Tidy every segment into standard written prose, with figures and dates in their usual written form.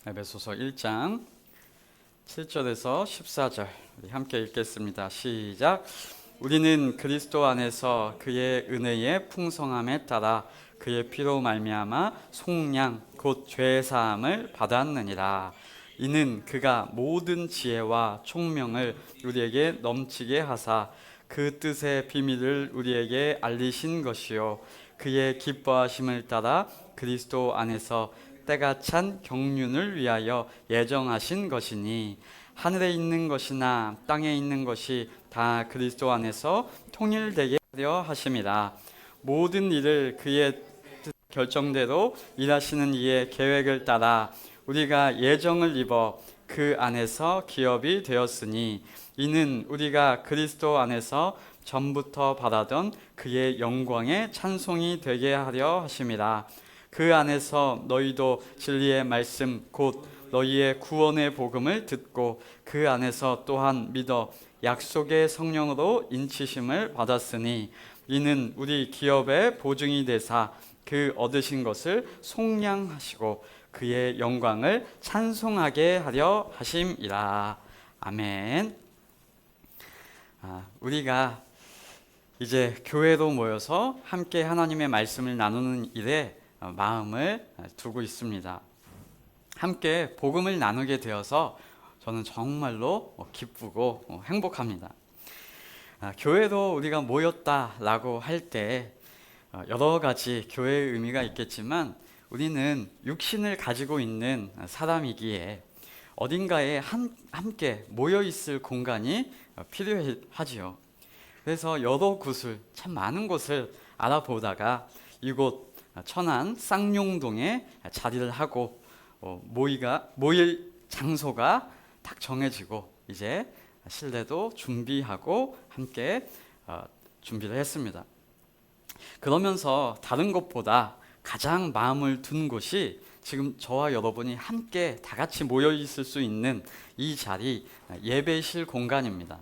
에베소서 1장 7절에서 14절 우리 함께 읽겠습니다. 시작. 우리는 그리스도 안에서 그의 은혜의 풍성함에 따라 그의 피로 말미암아 속량 곧 죄 사함을 받았느니라. 이는 그가 모든 지혜와 총명을 우리에게 넘치게 하사 그 뜻의 비밀을 우리에게 알리신 것이요 그의 기뻐하심을 따라 그리스도 안에서 때가 찬 경륜을 위하여 예정하신 것이니 하늘에 있는 것이나 땅에 있는 것이 다 그리스도 안에서 통일되게 하려 하심이라. 모든 일을 그의 결정대로 일하시는 이의 계획을 따라 우리가 예정을 입어 그 안에서 기업이 되었으니 이는 우리가 그리스도 안에서 전부터 바라던 그의 영광의 찬송이 되게 하려 하심이라. 그 안에서 너희도 진리의 말씀 곧 너희의 구원의 복음을 듣고 그 안에서 또한 믿어 약속의 성령으로 인치심을 받았으니 이는 우리 기업의 보증이 되사 그 얻으신 것을 속량하시고 그의 영광을 찬송하게 하려 하심이라. 아멘. 우리가 이제 교회로 모여서 함께 하나님의 말씀을 나누는 일에 마음을 두고 있습니다. 함께 복음을 나누게 되어서 저는 정말로 기쁘고 행복합니다. 교회로 우리가 모였다라고 할 때 여러 가지 교회의 의미가 있겠지만 우리는 육신을 가지고 있는 사람이기에 어딘가에 함께 모여 있을 공간이 필요하지요. 그래서 여러 곳을 참 많은 곳을 알아보다가 이곳 천안 쌍용동에 자리를 하고 모일 장소가 딱 정해지고 이제 실내도 준비하고 함께 준비를 했습니다. 그러면서 다른 것보다 가장 마음을 둔 곳이 지금 저와 여러분이 함께 다 같이 모여 있을 수 있는 이 자리, 예배실 공간입니다.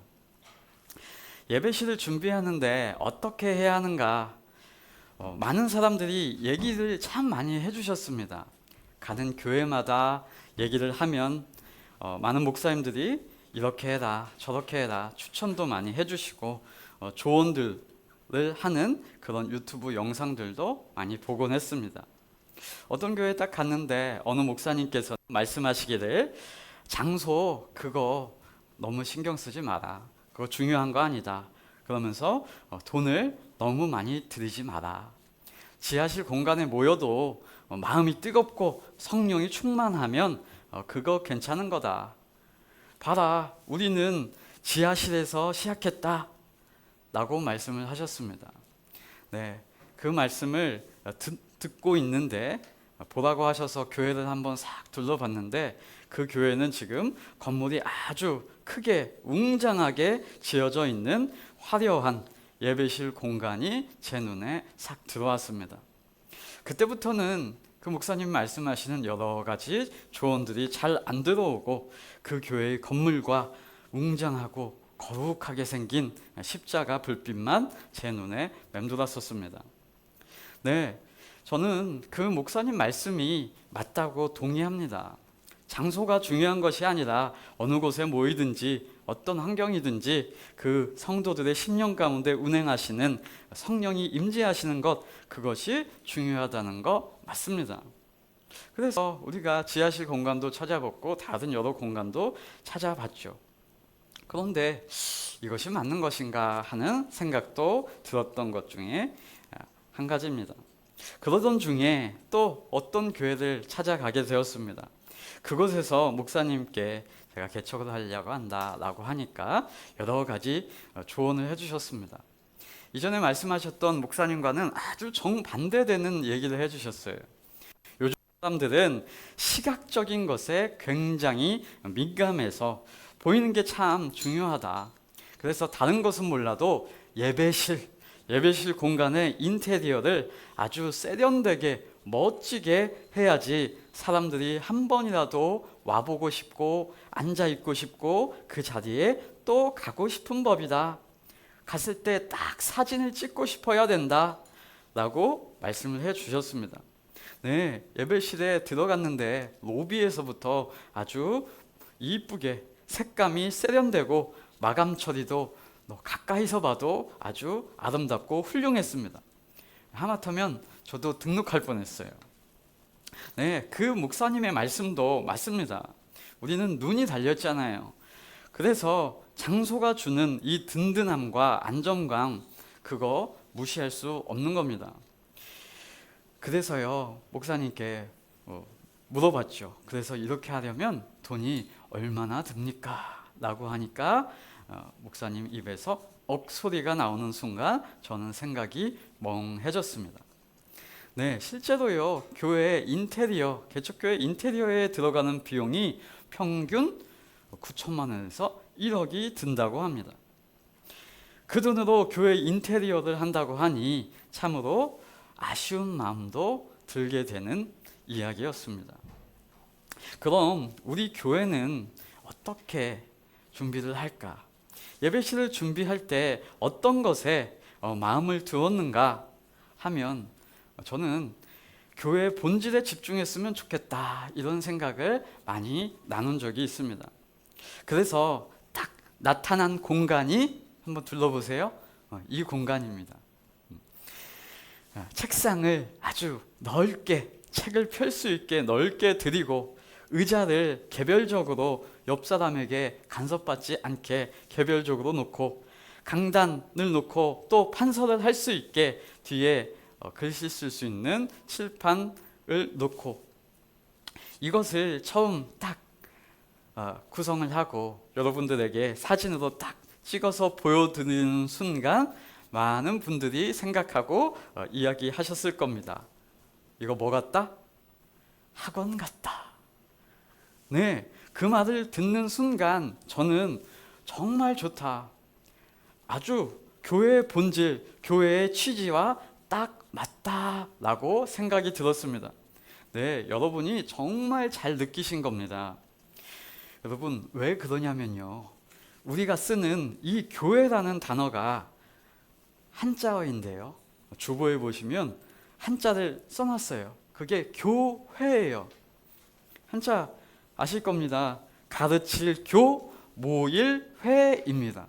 예배실을 준비하는데 어떻게 해야 하는가? 많은 사람들이 얘기를 참 많이 해주셨습니다. 가는 교회마다 얘기를 하면 많은 목사님들이 이렇게 해라 저렇게 해라 추천도 많이 해주시고 조언들을 하는 그런 유튜브 영상들도 많이 보곤 했습니다. 어떤 교회에 딱 갔는데 어느 목사님께서 말씀하시기를 장소 그거 너무 신경 쓰지 마라. 그거 중요한 거 아니다. 그러면서 돈을 너무 많이 들이지 마라. 지하실 공간에 모여도 마음이 뜨겁고 성령이 충만하면 그거 괜찮은 거다. 봐라, 우리는 지하실에서 시작했다. 라고 말씀을 하셨습니다. 네, 그 말씀을 듣고 있는데 보라고 하셔서 교회를 한번 싹 둘러봤는데 그 교회는 지금 건물이 아주 크게 웅장하게 지어져 있는 화려한 예배실 공간이 제 눈에 싹 들어왔습니다. 그때부터는 그 목사님 말씀하시는 여러 가지 조언들이 잘 안 들어오고 그 교회의 건물과 웅장하고 거룩하게 생긴 십자가 불빛만 제 눈에 맴돌았었습니다. 네, 저는 그 목사님 말씀이 맞다고 동의합니다. 장소가 중요한 것이 아니라 어느 곳에 모이든지 어떤 환경이든지 그 성도들의 심령 가운데 운행하시는 성령이 임재하시는 것, 그것이 중요하다는 거 맞습니다. 그래서 우리가 지하실 공간도 찾아봤고 다른 여러 공간도 찾아봤죠. 그런데 이것이 맞는 것인가 하는 생각도 들었던 것 중에 한 가지입니다. 그러던 중에 또 어떤 교회를 찾아가게 되었습니다. 그곳에서 목사님께 제가 개척을 하려고 한다라고 하니까 여러 가지 조언을 해주셨습니다. 이전에 말씀하셨던 목사님과는 아주 정반대되는 얘기를 해주셨어요. 요즘 사람들은 시각적인 것에 굉장히 민감해서 보이는 게 참 중요하다. 그래서 다른 것은 몰라도 예배실 공간의 인테리어를 아주 세련되게 멋지게 해야지 사람들이 한 번이라도 와보고 싶고 앉아있고 싶고 그 자리에 또 가고 싶은 법이다. 갔을 때 딱 사진을 찍고 싶어야 된다 라고 말씀을 해 주셨습니다. 네, 예배실에 들어갔는데 로비에서부터 아주 이쁘게 색감이 세련되고 마감 처리도 가까이서 봐도 아주 아름답고 훌륭했습니다. 하마터면 저도 등록할 뻔했어요. 네, 그 목사님의 말씀도 맞습니다. 우리는 눈이 달렸잖아요. 그래서 장소가 주는 이 든든함과 안정감, 그거 무시할 수 없는 겁니다. 그래서요, 목사님께 물어봤죠. 그래서 이렇게 하려면 돈이 얼마나 듭니까? 라고 하니까 목사님 입에서 억소리가 나오는 순간 저는 생각이 멍해졌습니다. 네, 실제로요, 교회 인테리어, 개척교회 인테리어에 들어가는 비용이 평균 9천만 원에서 1억이 든다고 합니다. 그 돈으로 교회 인테리어를 한다고 하니 참으로 아쉬운 마음도 들게 되는 이야기였습니다. 그럼 우리 교회는 어떻게 준비를 할까? 예배실을 준비할 때 어떤 것에 마음을 두었는가 하면 저는 교회 본질에 집중했으면 좋겠다, 이런 생각을 많이 나눈 적이 있습니다. 그래서 딱 나타난 공간이 한번 둘러보세요. 이 공간입니다. 책상을 아주 넓게, 책을 펼 수 있게 넓게 드리고, 의자를 개별적으로 옆 사람에게 간섭받지 않게 개별적으로 놓고, 강단을 놓고 또 판서를 할 수 있게 뒤에 글씨 쓸 수 있는 칠판을 놓고, 이것을 처음 딱 구성을 하고 여러분들에게 사진으로 딱 찍어서 보여드리는 순간 많은 분들이 생각하고 이야기하셨을 겁니다. 이거 뭐 같다? 학원 같다. 네, 그 말을 듣는 순간 저는 정말 좋다, 아주 교회의 본질, 교회의 취지와 딱 맞다라고 생각이 들었습니다. 네, 여러분이 정말 잘 느끼신 겁니다. 여러분, 왜 그러냐면요, 우리가 쓰는 이 교회라는 단어가 한자어인데요, 주보에 보시면 한자를 써놨어요. 그게 교회예요. 한자 아실 겁니다. 가르칠 교, 모일 회입니다.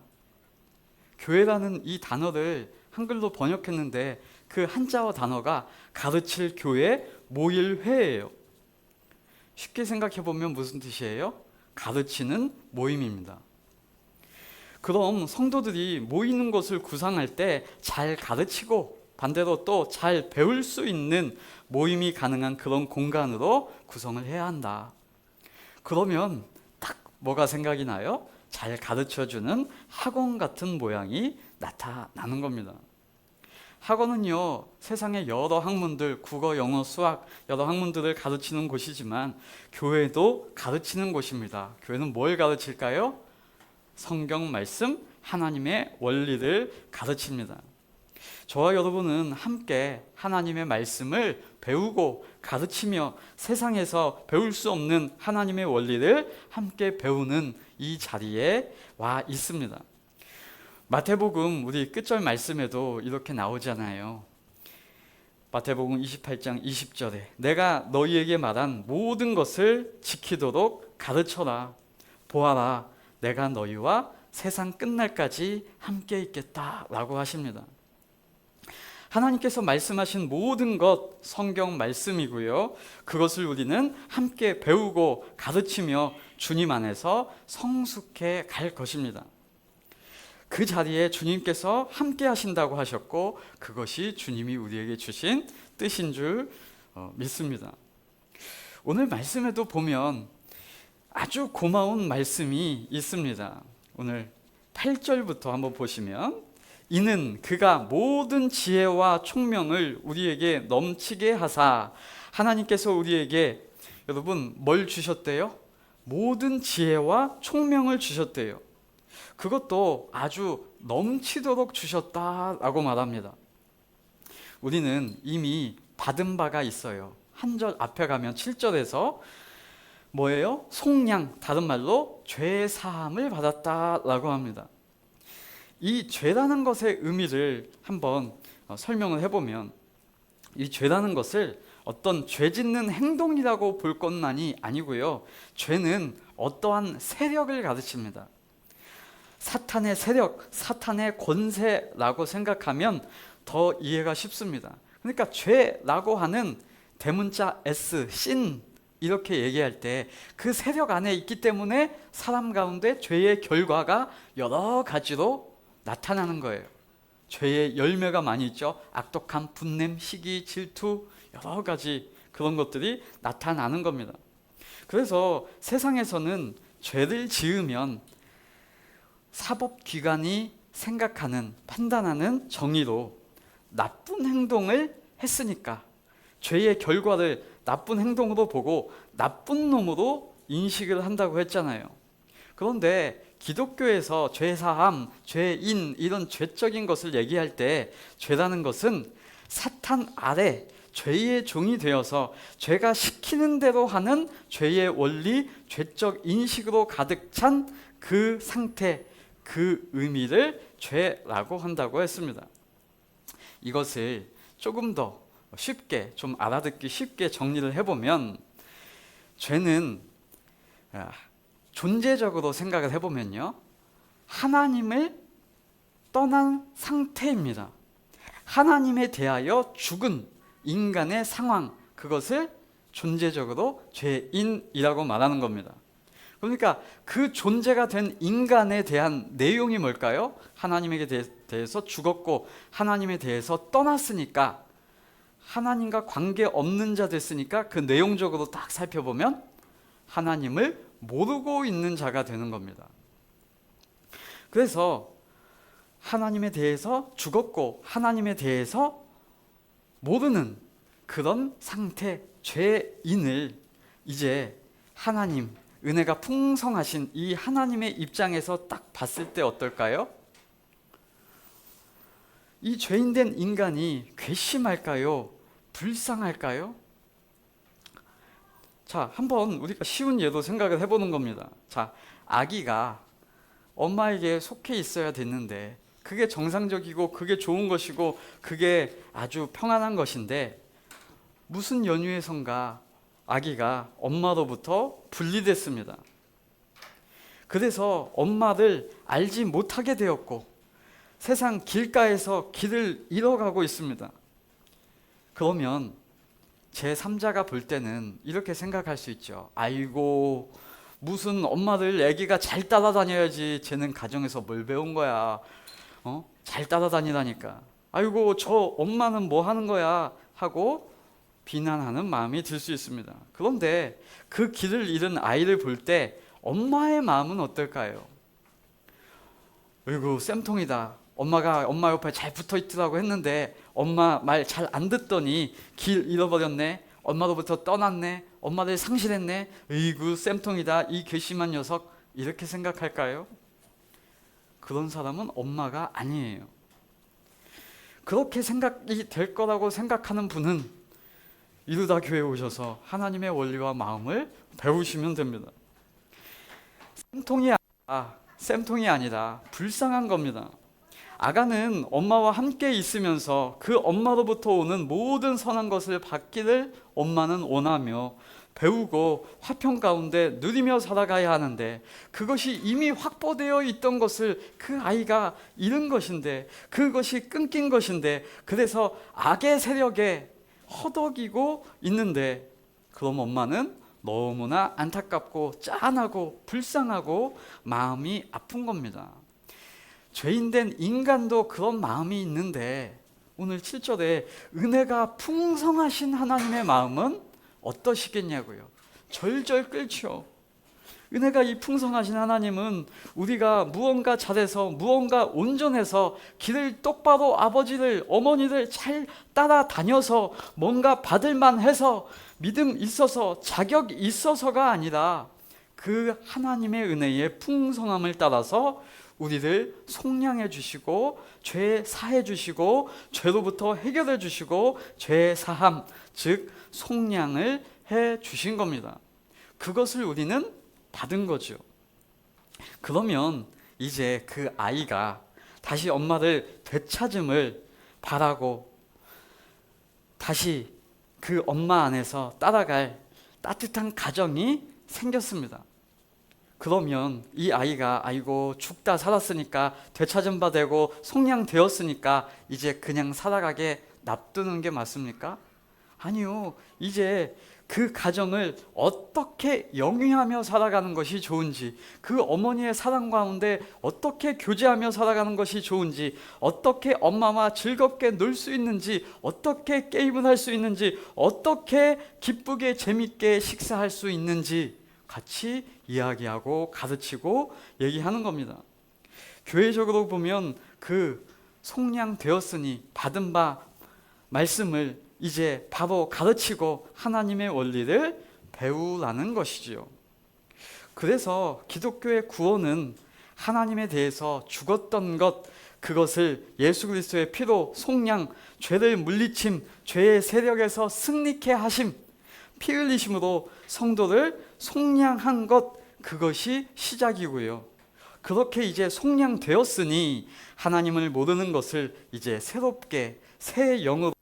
교회라는 이 단어를 한글로 번역했는데 그 한자어 단어가 가르칠 교회, 모일 회예요. 쉽게 생각해 보면 무슨 뜻이에요? 가르치는 모임입니다. 그럼 성도들이 모이는 것을 구상할 때 잘 가르치고 반대로 또 잘 배울 수 있는 모임이 가능한 그런 공간으로 구성을 해야 한다. 그러면 딱 뭐가 생각이 나요? 잘 가르쳐주는 학원 같은 모양이 나타나는 겁니다. 학원은요, 세상의 여러 학문들, 국어, 영어, 수학 여러 학문들을 가르치는 곳이지만 교회도 가르치는 곳입니다. 교회는 뭘 가르칠까요? 성경 말씀, 하나님의 원리를 가르칩니다. 저와 여러분은 함께 하나님의 말씀을 배우고 가르치며 세상에서 배울 수 없는 하나님의 원리를 함께 배우는 이 자리에 와 있습니다. 마태복음 우리 끝절 말씀에도 이렇게 나오잖아요. 마태복음 28장 20절에 내가 너희에게 말한 모든 것을 지키도록 가르쳐라. 보아라, 내가 너희와 세상 끝날까지 함께 있겠다라고 하십니다. 하나님께서 말씀하신 모든 것 성경 말씀이고요, 그것을 우리는 함께 배우고 가르치며 주님 안에서 성숙해 갈 것입니다. 그 자리에 주님께서 함께 하신다고 하셨고 그것이 주님이 우리에게 주신 뜻인 줄 믿습니다. 오늘 말씀에도 보면 아주 고마운 말씀이 있습니다. 오늘 8절부터 한번 보시면, 이는 그가 모든 지혜와 총명을 우리에게 넘치게 하사, 하나님께서 우리에게 여러분 뭘 주셨대요? 모든 지혜와 총명을 주셨대요. 그것도 아주 넘치도록 주셨다라고 말합니다. 우리는 이미 받은 바가 있어요. 한 절 앞에 가면 7절에서 뭐예요? 속량, 다른 말로 죄 사함을 받았다라고 합니다. 이 죄라는 것의 의미를 한번 설명을 해보면, 이 죄라는 것을 어떤 죄 짓는 행동이라고 볼 것만이 아니고요. 죄는 어떠한 세력을 가르칩니다. 사탄의 세력, 사탄의 권세라고 생각하면 더 이해가 쉽습니다. 그러니까 죄라고 하는 대문자 S, 신 이렇게 얘기할 때 그 세력 안에 있기 때문에 사람 가운데 죄의 결과가 여러 가지로 나타나는 거예요. 죄의 열매가 많이 있죠. 악독함, 분냄, 시기, 질투 여러 가지 그런 것들이 나타나는 겁니다. 그래서 세상에서는 죄를 지으면 사법기관이 생각하는, 판단하는 정의로 나쁜 행동을 했으니까 죄의 결과를 나쁜 행동으로 보고 나쁜 놈으로 인식을 한다고 했잖아요. 그런데 기독교에서 죄사함, 죄인 이런 죄적인 것을 얘기할 때 죄라는 것은 사탄 아래 죄의 종이 되어서 죄가 시키는 대로 하는 죄의 원리, 죄적 인식으로 가득 찬 그 상태, 그 의미를 죄라고 한다고 했습니다. 이것을 조금 더 쉽게, 좀 알아듣기 쉽게 정리를 해보면 죄는 존재적으로 생각을 해보면요, 하나님을 떠난 상태입니다. 하나님에 대하여 죽은 인간의 상황, 그것을 존재적으로 죄인이라고 말하는 겁니다. 그러니까 그 존재가 된 인간에 대한 내용이 뭘까요? 하나님에 대해서 죽었고 하나님에 대해서 떠났으니까, 하나님과 관계없는 자 됐으니까 그 내용적으로 딱 살펴보면 하나님을 모르고 있는 자가 되는 겁니다. 그래서 하나님에 대해서 죽었고 하나님에 대해서 모르는 그런 상태, 죄인을 이제 하나님, 은혜가 풍성하신 이 하나님의 입장에서 딱 봤을 때 어떨까요? 이 죄인된 인간이 괘씸할까요? 불쌍할까요? 자, 한번 우리가 쉬운 예로 생각을 해보는 겁니다. 자, 아기가 엄마에게 속해 있어야 됐는데 그게 정상적이고 그게 좋은 것이고 그게 아주 평안한 것인데 무슨 연유에선가 아기가 엄마로부터 분리됐습니다. 그래서 엄마를 알지 못하게 되었고 세상 길가에서 길을 잃어가고 있습니다. 그러면 제3자가 볼 때는 이렇게 생각할 수 있죠. 아이고, 무슨 엄마를 애기가 잘 따라다녀야지, 쟤는 가정에서 뭘 배운 거야. 잘 따라다니라니까. 아이고, 저 엄마는 뭐 하는 거야 하고 비난하는 마음이 들 수 있습니다. 그런데 그 길을 잃은 아이를 볼 때 엄마의 마음은 어떨까요? 아이고, 쌤통이다. 엄마가 엄마 옆에 잘 붙어 있더라고 했는데 엄마 말 잘 안 듣더니 길 잃어버렸네. 엄마로부터 떠났네. 엄마를 상실했네. 으이구, 쌤통이다. 이 괘씸한 녀석. 이렇게 생각할까요? 그런 사람은 엄마가 아니에요. 그렇게 생각이 될 거라고 생각하는 분은 이루다 교회에 오셔서 하나님의 원리와 마음을 배우시면 됩니다. 쌤통이 아니라 불쌍한 겁니다. 아가는 엄마와 함께 있으면서 그 엄마로부터 오는 모든 선한 것을 받기를 엄마는 원하며 배우고 화평 가운데 누리며 살아가야 하는데 그것이 이미 확보되어 있던 것을 그 아이가 잃은 것인데, 그것이 끊긴 것인데, 그래서 악의 세력에 허덕이고 있는데, 그럼 엄마는 너무나 안타깝고 짠하고 불쌍하고 마음이 아픈 겁니다. 죄인된 인간도 그런 마음이 있는데 오늘 7절에 은혜가 풍성하신 하나님의 마음은 어떠시겠냐고요. 절절 끓죠. 은혜가 이 풍성하신 하나님은 우리가 무언가 잘해서, 무언가 온전해서, 길을 똑바로 아버지를, 어머니를 잘 따라다녀서 뭔가 받을만 해서, 믿음 있어서, 자격 있어서가 아니라 그 하나님의 은혜의 풍성함을 따라서 우리를 속량해 주시고 죄 사해 주시고 죄로부터 해결해 주시고 죄 사함, 즉 속량을 해 주신 겁니다. 그것을 우리는 받은 거죠. 그러면 이제 그 아이가 다시 엄마를 되찾음을 바라고 다시 그 엄마 안에서 따라갈 따뜻한 가정이 생겼습니다. 그러면 이 아이가 아이고 죽다 살았으니까 되찾은 바 되고 속량되었으니까 이제 그냥 살아가게 놔두는 게 맞습니까? 아니요. 이제 그 가정을 어떻게 영위하며 살아가는 것이 좋은지, 그 어머니의 사랑 가운데 어떻게 교제하며 살아가는 것이 좋은지, 어떻게 엄마와 즐겁게 놀 수 있는지, 어떻게 게임을 할 수 있는지, 어떻게 기쁘게 재밌게 식사할 수 있는지 같이 이야기하고 가르치고 얘기하는 겁니다. 교회적으로 보면 그 속량되었으니 받은 바 말씀을 이제 바로 가르치고 하나님의 원리를 배우라는 것이지요. 그래서 기독교의 구원은 하나님에 대해서 죽었던 것, 그것을 예수 그리스도의 피로 속량, 죄를 물리침, 죄의 세력에서 승리케 하심, 피 흘리심으로 성도를 속량한 것, 그것이 시작이고요. 그렇게 이제 속량되었으니 하나님을 모르는 것을 이제 새롭게 새 영으로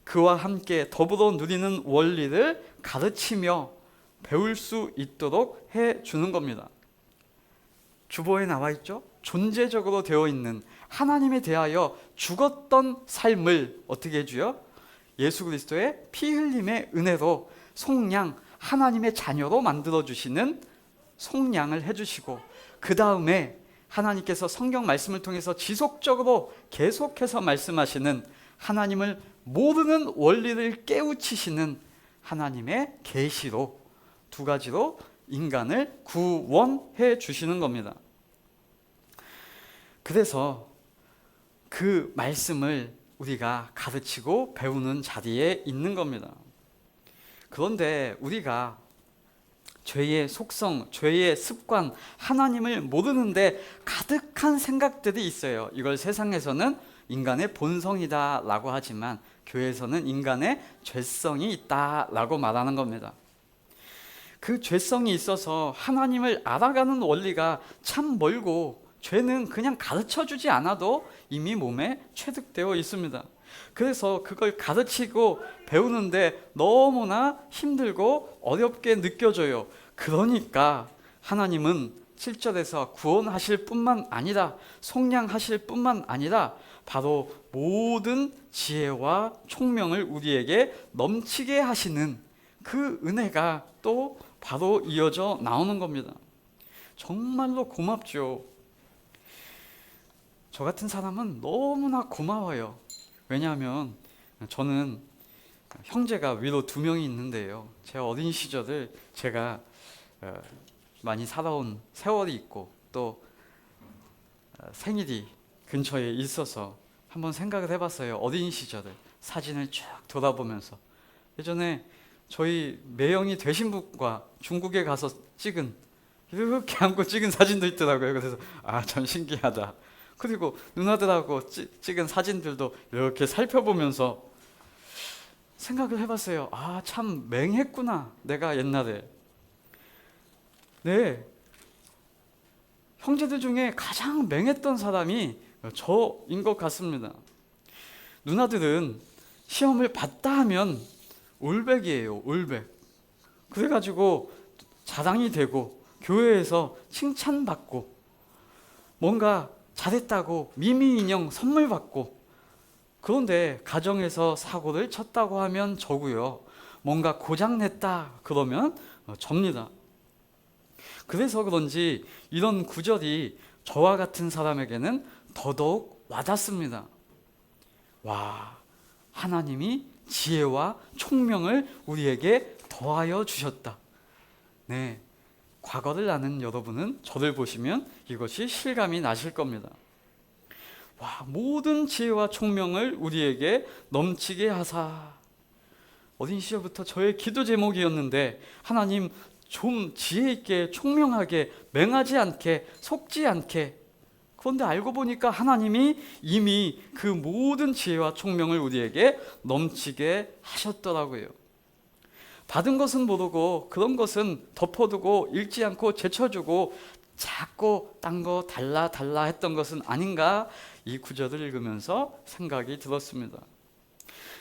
그와 함께 더불어 누리는 원리를 가르치며 배울 수 있도록 해주는 겁니다. 주보에 나와 있죠? 존재적으로 되어 있는 하나님에 대하여 죽었던 삶을 어떻게 해줘요? 예수 그리스도의 피 흘림의 은혜로 속량, 하나님의 자녀로 만들어주시는 속량을 해주시고, 그 다음에 하나님께서 성경 말씀을 통해서 지속적으로 계속해서 말씀하시는 하나님을 모르는 원리를 깨우치시는 하나님의 계시로 두 가지로 인간을 구원해 주시는 겁니다. 그래서 그 말씀을 우리가 가르치고 배우는 자리에 있는 겁니다. 그런데 우리가 죄의 속성, 죄의 습관, 하나님을 모르는데 가득한 생각들이 있어요. 이걸 세상에서는 인간의 본성이다 라고 하지만 교회에서는 인간의 죄성이 있다 라고 말하는 겁니다. 그 죄성이 있어서 하나님을 알아가는 원리가 참 멀고, 죄는 그냥 가르쳐주지 않아도 이미 몸에 체득되어 있습니다. 그래서 그걸 가르치고 배우는데 너무나 힘들고 어렵게 느껴져요. 그러니까 하나님은 7절에서 구원하실 뿐만 아니라 속량하실 뿐만 아니라 바로 모든 지혜와 총명을 우리에게 넘치게 하시는 그 은혜가 또 바로 이어져 나오는 겁니다. 정말로 고맙죠. 저 같은 사람은 너무나 고마워요. 왜냐하면 저는 형제가 위로 2명이 있는데요. 제 어린 시절을 제가 많이 살아온 세월이 있고 또 생일이 근처에 있어서 한번 생각을 해봤어요. 어린 시절을 사진을 쭉 돌아보면서 예전에 저희 매형이 되신 분과 중국에 가서 찍은, 이렇게 안고 찍은 사진도 있더라고요. 그래서 참 신기하다. 그리고 누나들하고 찍은 사진들도 이렇게 살펴보면서 생각을 해봤어요. 참 맹했구나 내가 옛날에. 네, 형제들 중에 가장 맹했던 사람이 저인 것 같습니다. 누나들은 시험을 봤다 하면 올백이에요. 올백. 그래가지고 자랑이 되고 교회에서 칭찬받고 뭔가 잘했다고 미미 인형 선물 받고, 그런데 가정에서 사고를 쳤다고 하면 저고요. 뭔가 고장냈다 그러면 접니다. 그래서 그런지 이런 구절이 저와 같은 사람에게는 더더욱 와닿습니다. 와, 하나님이 지혜와 총명을 우리에게 더하여 주셨다. 네, 과거를 아는 여러분은 저를 보시면 이것이 실감이 나실 겁니다. 와, 모든 지혜와 총명을 우리에게 넘치게 하사. 어린 시절부터 저의 기도 제목이었는데, 하나님 좀 지혜 있게 총명하게 맹하지 않게 속지 않게. 그런데 알고 보니까 하나님이 이미 그 모든 지혜와 총명을 우리에게 넘치게 하셨더라고요. 받은 것은 모르고 그런 것은 덮어두고 읽지 않고 제쳐주고 자꾸 딴 거 달라 했던 것은 아닌가, 이 구절을 읽으면서 생각이 들었습니다.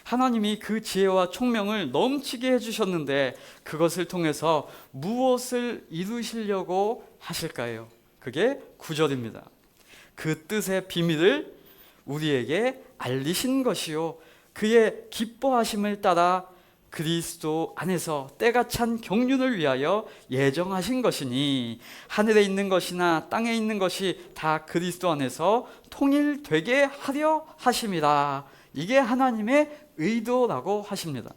하나님이 그 지혜와 총명을 넘치게 해주셨는데 그것을 통해서 무엇을 이루시려고 하실까요? 그게 9절입니다. 그 뜻의 비밀을 우리에게 알리신 것이요 그의 기뻐하심을 따라 그리스도 안에서 때가 찬 경륜을 위하여 예정하신 것이니 하늘에 있는 것이나 땅에 있는 것이 다 그리스도 안에서 통일되게 하려 하심이라. 이게 하나님의 의도라고 하십니다.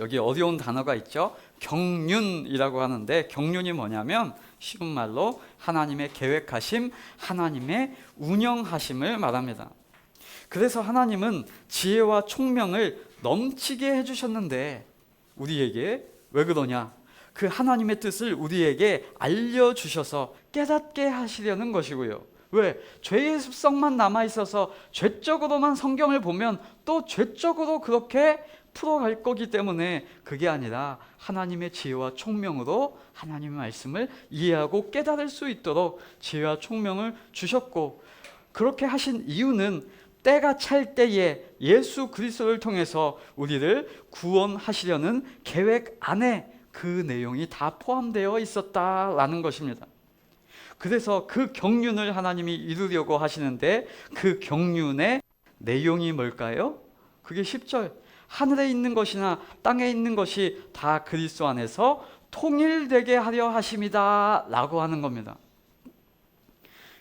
여기 어려운 단어가 있죠. 경륜이라고 하는데 경륜이 뭐냐면 쉬운 말로 하나님의 계획하심, 하나님의 운영하심을 말합니다. 그래서 하나님은 지혜와 총명을 넘치게 해주셨는데 우리에게 왜 그러냐? 그 하나님의 뜻을 우리에게 알려주셔서 깨닫게 하시려는 것이고요. 왜? 죄의 습성만 남아있어서 죄적으로만 성경을 보면 또 죄적으로 그렇게 풀어갈 거기 때문에 그게 아니라 하나님의 지혜와 총명으로 하나님의 말씀을 이해하고 깨달을 수 있도록 지혜와 총명을 주셨고, 그렇게 하신 이유는 때가 찰 때에 예수 그리스도를 통해서 우리를 구원하시려는 계획 안에 그 내용이 다 포함되어 있었다라는 것입니다. 그래서 그 경륜을 하나님이 이루려고 하시는데 그 경륜의 내용이 뭘까요? 그게 10절 하늘에 있는 것이나 땅에 있는 것이 다 그리스도 안에서 통일되게 하려 하심이다 라고 하는 겁니다.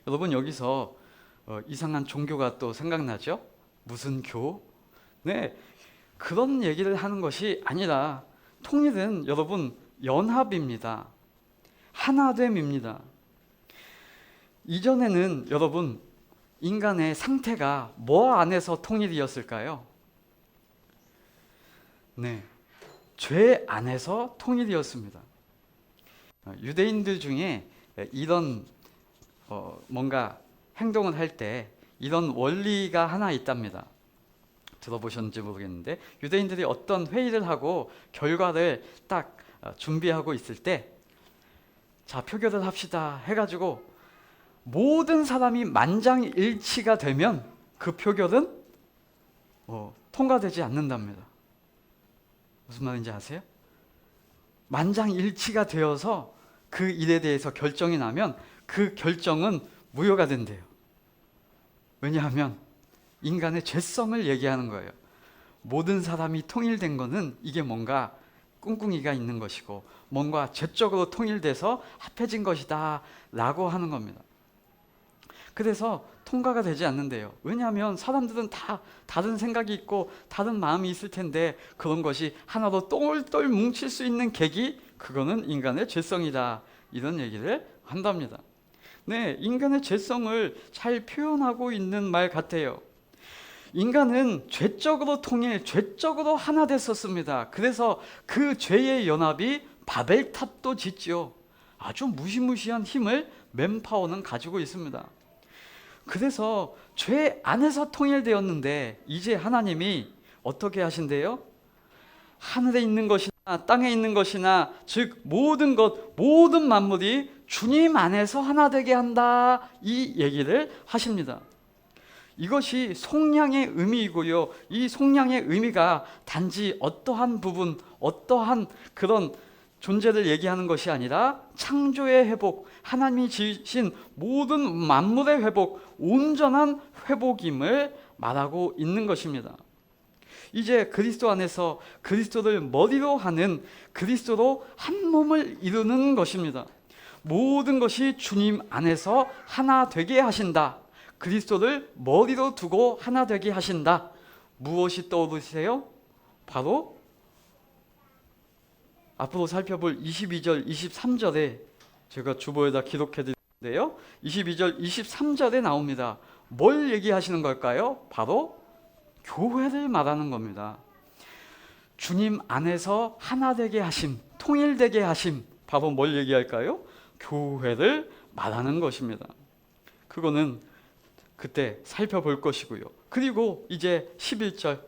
여러분 여기서 이상한 종교가 또 생각나죠? 무슨 교? 네, 그런 얘기를 하는 것이 아니라 통일은 여러분 연합입니다. 하나됨입니다. 이전에는 여러분 인간의 상태가 뭐 안에서 통일이었을까요? 네, 죄 안에서 통일이었습니다. 유대인들 중에 이런 뭔가 행동을 할 때 이런 원리가 하나 있답니다. 들어보셨는지 모르겠는데 유대인들이 어떤 회의를 하고 결과를 딱 준비하고 있을 때 자 표결을 합시다 해가지고 모든 사람이 만장일치가 되면 그 표결은 통과되지 않는답니다. 무슨 말인지 아세요? 만장일치가 되어서 그 일에 대해서 결정이 나면 그 결정은 무효가 된대요. 왜냐하면 인간의 죄성을 얘기하는 거예요. 모든 사람이 통일된 거는 이게 뭔가 꿍꿍이가 있는 것이고 뭔가 죄적으로 통일돼서 합해진 것이다 라고 하는 겁니다. 그래서 통과가 되지 않는데요. 왜냐하면 사람들은 다 다른 생각이 있고 다른 마음이 있을 텐데 그런 것이 하나로 똘똘 뭉칠 수 있는 계기, 그거는 인간의 죄성이다 이런 얘기를 한답니다. 네, 인간의 죄성을 잘 표현하고 있는 말 같아요. 인간은 죄적으로 통일, 죄적으로 하나 됐었습니다. 그래서 그 죄의 연합이 바벨탑도 짓죠. 아주 무시무시한 힘을 맨파워는 가지고 있습니다. 그래서 죄 안에서 통일되었는데 이제 하나님이 어떻게 하신대요? 하늘에 있는 것이나 땅에 있는 것이나 즉 모든 것, 모든 만물이 주님 안에서 하나 되게 한다 이 얘기를 하십니다. 이것이 속량의 의미이고요. 이 속량의 의미가 단지 어떠한 부분, 어떠한 그런 존재를 얘기하는 것이 아니라 창조의 회복, 하나님이 지으신 모든 만물의 회복, 온전한 회복임을 말하고 있는 것입니다. 이제 그리스도 안에서 그리스도를 머리로 하는 그리스도로 한 몸을 이루는 것입니다. 모든 것이 주님 안에서 하나 되게 하신다. 그리스도를 머리로 두고 하나 되게 하신다. 무엇이 떠오르세요? 바로 앞으로 살펴볼 22절, 23절에 제가 주보에다 기록해 드렸는데요. 22절, 23절에 나옵니다. 뭘 얘기하시는 걸까요? 바로 교회를 말하는 겁니다. 주님 안에서 하나 되게 하심, 통일되게 하심, 바로 뭘 얘기할까요? 교회를 말하는 것입니다. 그거는 그때 살펴볼 것이고요. 그리고 이제 11절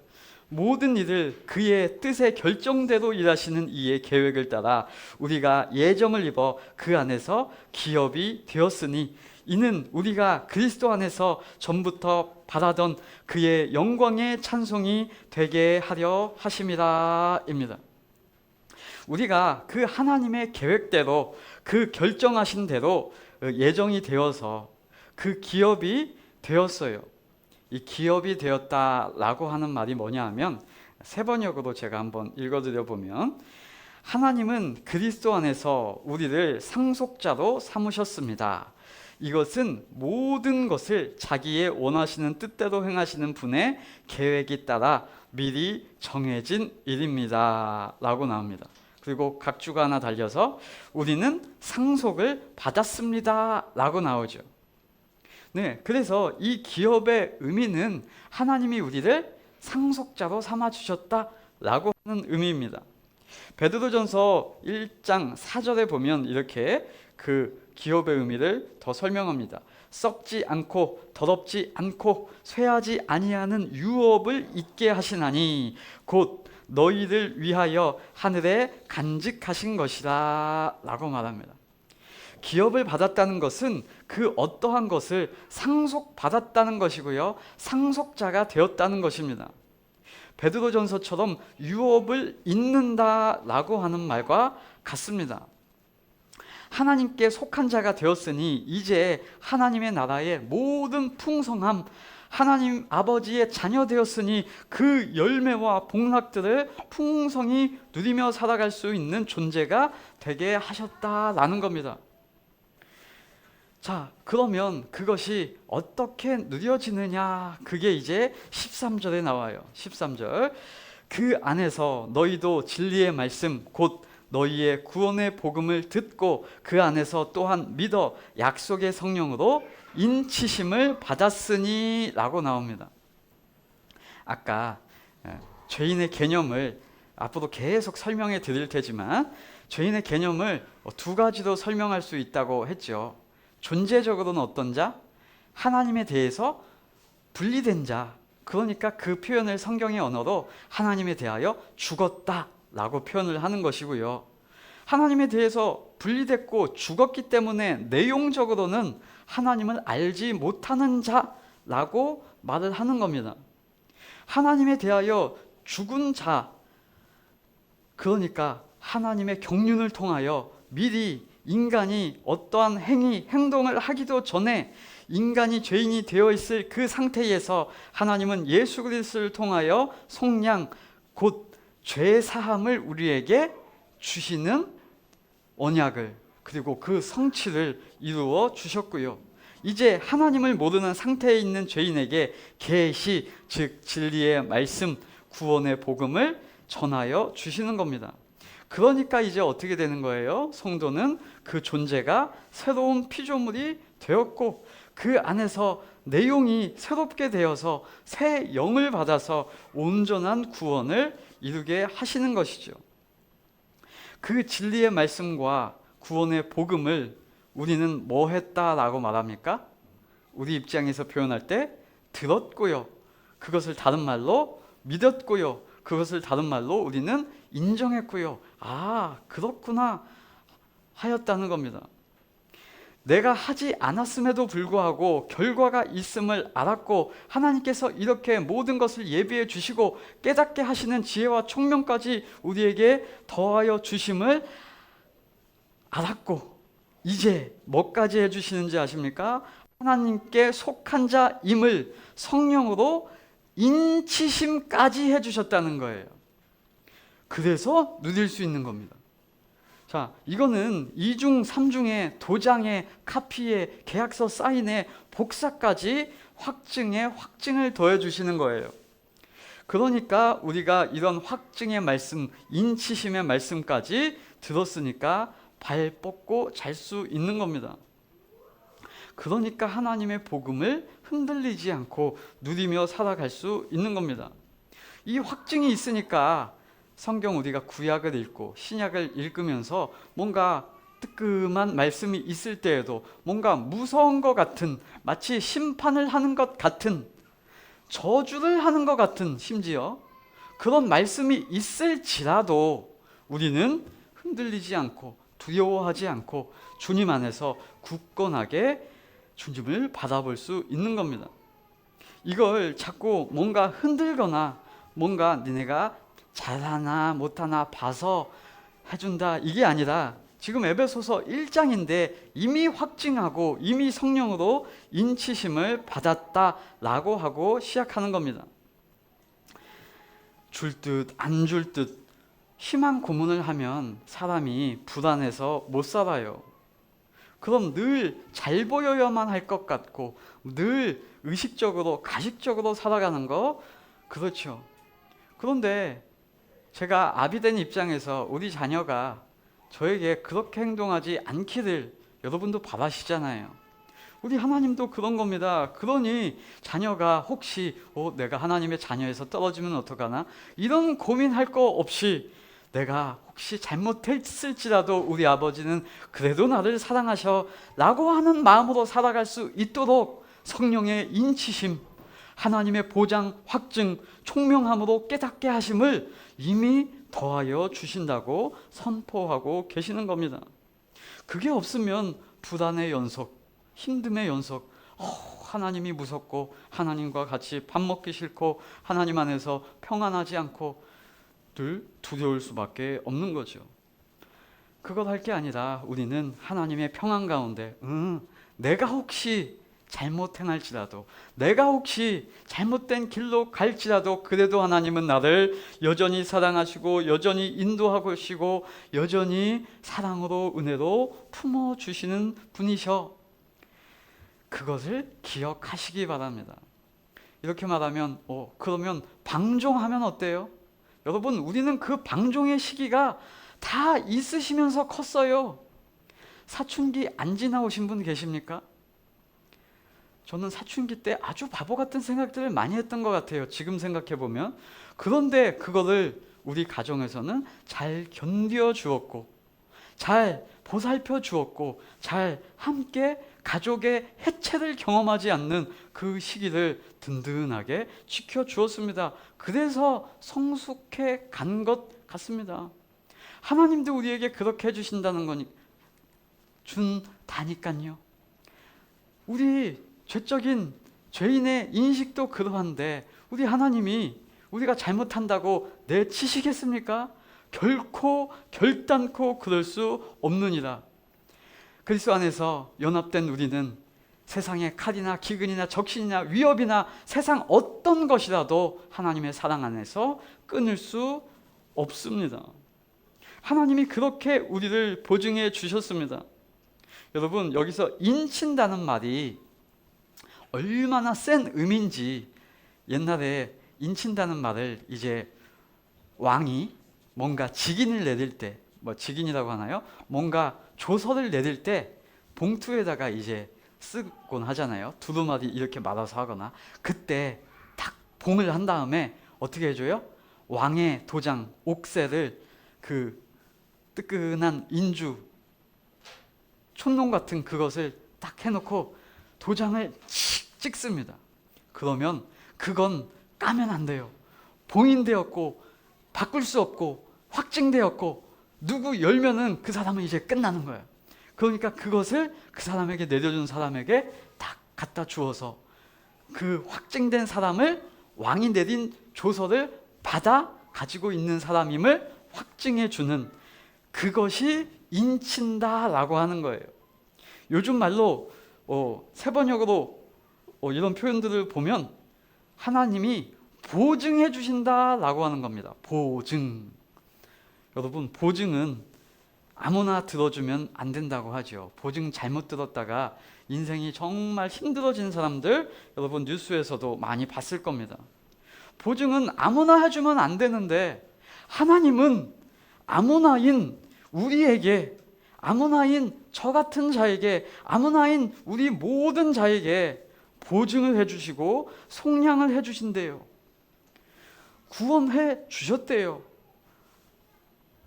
모든 일을 그의 뜻의 결정대로 일하시는 이의 계획을 따라 우리가 예정을 입어 그 안에서 기업이 되었으니 이는 우리가 그리스도 안에서 전부터 바라던 그의 영광의 찬송이 되게 하려 하심이라입니다. 우리가 그 하나님의 계획대로, 그 결정하신 대로 예정이 되어서 그 기업이 되었어요. 이 기업이 되었다라고 하는 말이 뭐냐 하면, 세 번역으로 제가 한번 읽어드려 보면, 하나님은 그리스도 안에서 우리를 상속자로 삼으셨습니다. 이것은 모든 것을 자기의 원하시는 뜻대로 행하시는 분의 계획에 따라 미리 정해진 일입니다 라고 나옵니다. 그리고 각주가 하나 달려서 우리는 상속을 받았습니다 라고 나오죠. 네, 그래서 이 기업의 의미는 하나님이 우리를 상속자로 삼아주셨다 라고 하는 의미입니다. 베드로전서 1장 4절에 보면 이렇게 그 기업의 의미를 더 설명합니다. 썩지 않고 더럽지 않고 쇠하지 아니하는 유업을 있게 하시나니 곧 너희를 위하여 하늘에 간직하신 것이라 라고 말합니다. 기업을 받았다는 것은 그 어떠한 것을 상속받았다는 것이고요, 상속자가 되었다는 것입니다. 베드로전서처럼 유업을 잇는다라고 하는 말과 같습니다. 하나님께 속한 자가 되었으니 이제 하나님의 나라의 모든 풍성함, 하나님 아버지의 자녀 되었으니 그 열매와 복락들을 풍성히 누리며 살아갈 수 있는 존재가 되게 하셨다라는 겁니다. 자, 그러면 그것이 어떻게 누려지느냐? 그게 이제 13절에 나와요. 13절. 그 안에서 너희도 진리의 말씀 곧 너희의 구원의 복음을 듣고 그 안에서 또한 믿어 약속의 성령으로 인치심을 받았으니 라고 나옵니다. 아까 죄인의 개념을 앞으로 계속 설명해 드릴 테지만 죄인의 개념을 두 가지로 설명할 수 있다고 했죠. 존재적으로는 어떤 자? 하나님에 대해서 분리된 자. 그러니까 그 표현을 성경의 언어로 하나님에 대하여 죽었다 라고 표현을 하는 것이고요. 하나님에 대해서 분리됐고 죽었기 때문에 내용적으로는 하나님을 알지 못하는 자라고 말을 하는 겁니다. 하나님에 대하여 죽은 자, 그러니까 하나님의 경륜을 통하여 미리 인간이 어떠한 행동을 하기도 전에 인간이 죄인이 되어 있을 그 상태에서 하나님은 예수 그리스도를 통하여 속량 곧 죄 사함을 우리에게 주시는 언약을, 그리고 그 성취를 이루어 주셨고요. 이제 하나님을 모르는 상태에 있는 죄인에게 계시, 즉 진리의 말씀, 구원의 복음을 전하여 주시는 겁니다. 그러니까 이제 어떻게 되는 거예요? 성도는 그 존재가 새로운 피조물이 되었고 그 안에서 내용이 새롭게 되어서 새 영을 받아서 온전한 구원을 이루게 하시는 것이죠. 그 진리의 말씀과 구원의 복음을 우리는 뭐 했다라고 말합니까? 우리 입장에서 표현할 때 들었고요, 그것을 다른 말로 믿었고요, 그것을 다른 말로 우리는 인정했고요. 아, 그렇구나 하였다는 겁니다. 내가 하지 않았음에도 불구하고 결과가 있음을 알았고 하나님께서 이렇게 모든 것을 예비해 주시고 깨닫게 하시는 지혜와 총명까지 우리에게 더하여 주심을 알았고 이제 뭐까지 해주시는지 아십니까? 하나님께 속한 자임을 성령으로 인치심까지 해주셨다는 거예요. 그래서 누릴 수 있는 겁니다. 자, 이거는 2중, 3중에 도장에 카피에 계약서 사인에 복사까지 확증에 확증을 더해 주시는 거예요. 그러니까 우리가 이런 확증의 말씀, 인치심의 말씀까지 들었으니까 발 뻗고 잘 수 있는 겁니다. 그러니까 하나님의 복음을 흔들리지 않고 누리며 살아갈 수 있는 겁니다. 이 확증이 있으니까 성경 우리가 구약을 읽고 신약을 읽으면서 뭔가 뜨끔한 말씀이 있을 때에도 뭔가 무서운 것 같은, 마치 심판을 하는 것 같은, 저주를 하는 것 같은, 심지어 그런 말씀이 있을지라도 우리는 흔들리지 않고 두려워하지 않고 주님 안에서 굳건하게 주님을 받아볼 수 있는 겁니다. 이걸 자꾸 뭔가 흔들거나 뭔가 니네가 잘하나 못하나 봐서 해준다 이게 아니라 지금 에베소서 1장인데 이미 확증하고 이미 성령으로 인치심을 받았다라고 하고 시작하는 겁니다. 줄 듯 안 줄 듯 희망 고문을 하면 사람이 불안해서 못 살아요. 그럼 늘 잘 보여야만 할 것 같고 늘 의식적으로 가식적으로 살아가는 거 그렇죠. 그런데 제가 아비된 입장에서 우리 자녀가 저에게 그렇게 행동하지 않기를 여러분도 바라시잖아요. 우리 하나님도 그런 겁니다. 그러니 자녀가 혹시 내가 하나님의 자녀에서 떨어지면 어떡하나 이런 고민할 거 없이 내가 혹시 잘못했을지라도 우리 아버지는 그래도 나를 사랑하셔 라고 하는 마음으로 살아갈 수 있도록 성령의 인치심, 하나님의 보장, 확증, 총명함으로 깨닫게 하심을 이미 더하여 주신다고 선포하고 계시는 겁니다. 그게 없으면 불안의 연속, 힘듦의 연속, 하나님이 무섭고 하나님과 같이 밥 먹기 싫고 하나님 안에서 평안하지 않고 늘 두려울 수밖에 없는 거죠. 그걸 할 게 아니라 우리는 하나님의 평안 가운데 내가 혹시 잘못 행할지라도 내가 혹시 잘못된 길로 갈지라도 그래도 하나님은 나를 여전히 사랑하시고 여전히 인도하시고 여전히 사랑으로 은혜로 품어주시는 분이셔. 그것을 기억하시기 바랍니다. 이렇게 말하면 그러면 방종하면 어때요? 여러분 우리는 그 방종의 시기가 다 있으시면서 컸어요. 사춘기 안 지나오신 분 계십니까? 저는 사춘기 때 아주 바보 같은 생각들을 많이 했던 것 같아요. 지금 생각해 보면. 그런데 그거를 우리 가정에서는 잘 견뎌 주었고 잘 보살펴 주었고 잘 함께 가족의 해체를 경험하지 않는 그 시기를 든든하게 지켜 주었습니다. 그래서 성숙해 간 것 같습니다. 하나님도 우리에게 그렇게 해주신다는 거니 준다니까요. 우리 죄적인 죄인의 인식도 그러한데 우리 하나님이 우리가 잘못한다고 내치시겠습니까? 결단코 그럴 수 없느니라. 그리스도 안에서 연합된 우리는 세상의 칼이나 기근이나 적신이나 위협이나 세상 어떤 것이라도 하나님의 사랑 안에서 끊을 수 없습니다. 하나님이 그렇게 우리를 보증해 주셨습니다. 여러분 여기서 인친다는 말이 얼마나 센 의미인지 옛날에 인친다는 말을 이제 왕이 뭔가 직인을 내릴 때 직인이라고 하나요? 뭔가 조서를 내릴 때 봉투에다가 이제 쓰곤 하잖아요. 두루마리 이렇게 말아서 하거나 그때 딱 봉을 한 다음에 어떻게 해줘요? 왕의 도장, 옥새를 그 뜨끈한 인주 촌농 같은 그것을 딱 해놓고 도장을 찍습니다. 그러면 그건 까면 안 돼요. 봉인되었고 바꿀 수 없고 확증되었고 누구 열면은 그 사람은 이제 끝나는 거예요. 그러니까 그것을 그 사람에게 내려준 사람에게 딱 갖다 주어서 그 확증된 사람을 왕이 내린 조서를 받아 가지고 있는 사람임을 확증해 주는 그것이 인친다라고 하는 거예요. 요즘 말로 세번역으로 이런 표현들을 보면 하나님이 보증해 주신다라고 하는 겁니다. 보증. 여러분 보증은 아무나 들어주면 안 된다고 하죠. 보증 잘못 들었다가 인생이 정말 힘들어진 사람들 여러분 뉴스에서도 많이 봤을 겁니다. 보증은 아무나 해주면 안 되는데 하나님은 아무나인 우리에게 아무나인 저 같은 자에게 아무나인 우리 모든 자에게 보증을 해주시고 속량을 해주신대요. 구원해 주셨대요.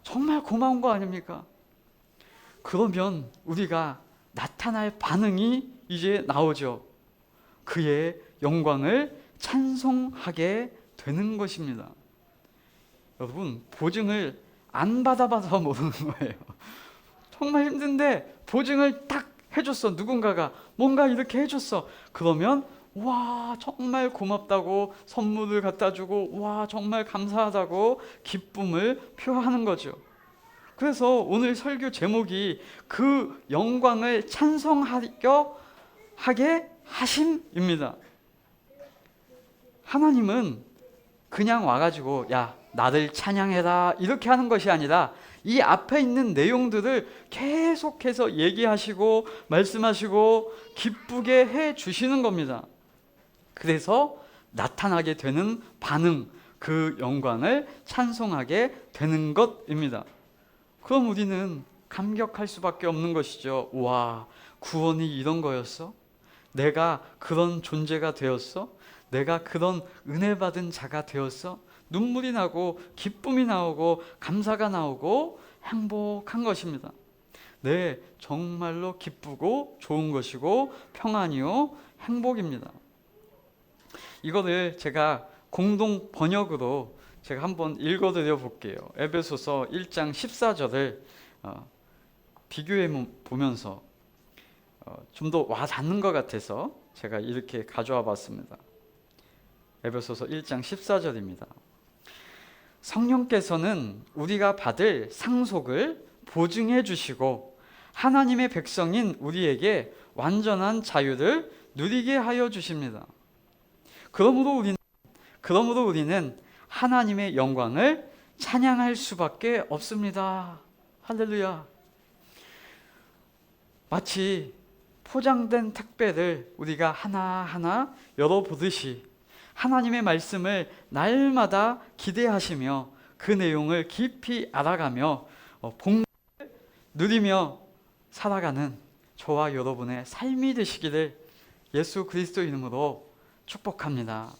정말 고마운 거 아닙니까? 그러면 우리가 나타날 반응이 이제 나오죠. 그의 영광을 찬송하게 되는 것입니다. 여러분 보증을 안 받아봐서 모르는 거예요. 정말 힘든데 보증을 딱 해줬어. 누군가가 뭔가 이렇게 해줬어. 그러면 와 정말 고맙다고 선물을 갖다 주고 와 정말 감사하다고 기쁨을 표하는 거죠. 그래서 오늘 설교 제목이 그 영광을 찬송하려 하게 하심입니다. 하나님은 그냥 와가지고 야 나를 찬양해라 이렇게 하는 것이 아니라 이 앞에 있는 내용들을 계속해서 얘기하시고 말씀하시고 기쁘게 해 주시는 겁니다. 그래서 나타나게 되는 반응, 그 영광을 찬송하게 되는 것입니다. 그럼 우리는 감격할 수밖에 없는 것이죠. 와, 구원이 이런 거였어? 내가 그런 존재가 되었어? 내가 그런 은혜 받은 자가 되었어? 눈물이 나고 기쁨이 나오고 감사가 나오고 행복한 것입니다. 네, 정말로 기쁘고 좋은 것이고 평안이요 행복입니다. 이거를 제가 공동 번역으로 제가 한번 읽어드려 볼게요. 에베소서 1장 14절을 비교해 보면서 좀 더 와닿는 것 같아서 제가 이렇게 가져와 봤습니다. 에베소서 1장 14절입니다. 성령께서는 우리가 받을 상속을 보증해 주시고 하나님의 백성인 우리에게 완전한 자유를 누리게 하여 주십니다. 그러므로 우리는 하나님의 영광을 찬양할 수밖에 없습니다. 할렐루야. 마치 포장된 택배를 우리가 하나하나 열어보듯이 하나님의 말씀을 날마다 기대하시며 그 내용을 깊이 알아가며 복을 누리며 살아가는 저와 여러분의 삶이 되시기를 예수 그리스도 이름으로 축복합니다.